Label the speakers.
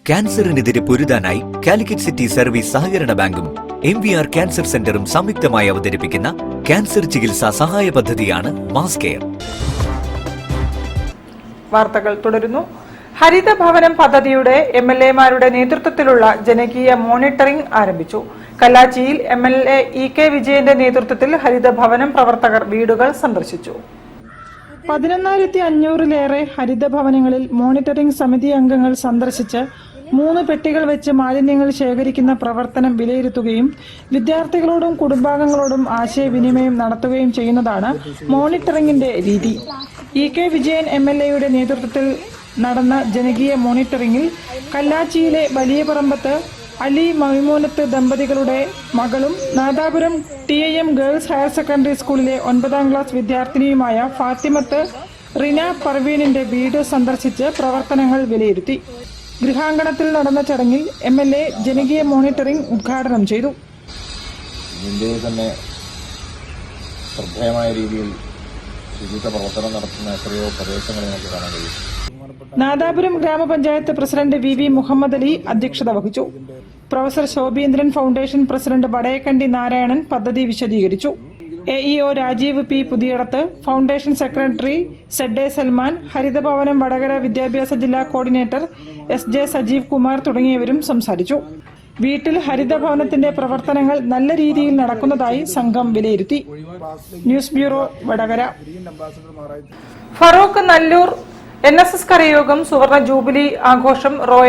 Speaker 1: ക്യാൻസറിനെതിരെ പൊരുതാനായി Calicut city service സഹകരണ ബാങ്കും MVR cancer സെന്ററും സംയുക്തമായി അവതരിപ്പിക്കുന്ന ക്യാൻസർ ചികിത്സാ സഹായ പദ്ധതിയാണ് മാസ് കെയർ.
Speaker 2: വാർത്തകൾ തുടരുന്നു. ഹരിത ഭവനം പദ്ധതിയുടെ MLA-മാരുടെ നേതൃത്വത്തിലുള്ള ജനകീയ മോണിറ്ററിംഗ് ആരംഭിച്ചു. കല്ലാച്ചിയിൽ MLA EK വിജയന്റെ നേതൃത്വത്തിൽ ഹരിത ഭവനം പ്രവർത്തകർ വീടുകൾ സന്ദർശിച്ചു. 11,500-ലേറെ ഹരിത ഭവനങ്ങളിൽ മോണിറ്ററിംഗ് സമിതി അംഗങ്ങൾ സന്ദർശിച്ച് 3 പെട്ടികൾ വെച്ച് മാലിന്യങ്ങൾ ശേഖരിക്കുന്ന പ്രവർത്തനം വിലയിരുത്തുകയും വിദ്യാർത്ഥികളോടും കുടുംബാംഗങ്ങളോടും ആശയവിനിമയം നടത്തുകയും ചെയ്യുന്നതാണ് മോണിറ്ററിംഗിന്റെ രീതി. EK വിജയൻ MLA-യുടെ നേതൃത്വത്തിൽ നടന്ന ജനകീയ മോണിറ്ററിംഗിൽ കല്ലാച്ചിയിലെ വലിയ പറമ്പത്ത് അലി മൈമൂനത്ത് ദമ്പതികളുടെ മകളും Nadapuram TIM girls higher secondary സ്കൂളിലെ 9ാം ക്ലാസ് വിദ്യാർത്ഥിനിയുമായ ഫാത്തിമത്ത് റിന പർവീനിന്റെ വീട് സന്ദർശിച്ച് പ്രവർത്തനങ്ങൾ വിലയിരുത്തി. ഗൃഹാങ്കണത്തിൽ നടന്ന ചടങ്ങിൽ MLA ജനകീയ മോണിറ്ററിംഗ് ഉദ്ഘാടനം ചെയ്തു.
Speaker 3: ഇന്ത്യയിൽ തന്നെ ശ്രദ്ധേയമായ രീതിയിൽ ശുചിത്വ പ്രവർത്തനം നടത്തുന്ന എത്രയോ പ്രദേശങ്ങൾ നമുക്ക് കാണാൻ കഴിയും.
Speaker 2: നാദാപുരം ഗ്രാമപഞ്ചായത്ത് പ്രസിഡന്റ് VV മുഹമ്മദ് അലി അധ്യക്ഷത വഹിച്ചു. Professor Shobhindran foundation president Vadayakkandi Narayanan പദ്ധതി വിശദീകരിച്ചു. AEO Rajeev P Puthiyadath, foundation secretary ZA Salman, Harithabhavanam Vadakara വിദ്യാഭ്യാസ ജില്ലാ കോർഡിനേറ്റർ SJ സജീവ് കുമാർ തുടങ്ങിയവരും സംസാരിച്ചു. വീട്ടിൽ ഹരിതഭവനത്തിന്റെ പ്രവർത്തനങ്ങൾ നല്ല രീതിയിൽ നടക്കുന്നതായി സംഘം വിലയിരുത്തി. News bureau Vadakara. Farook Nallur NSS കരയോഗം സുവർണ ജൂബിലി ആഘോഷം റോയൽ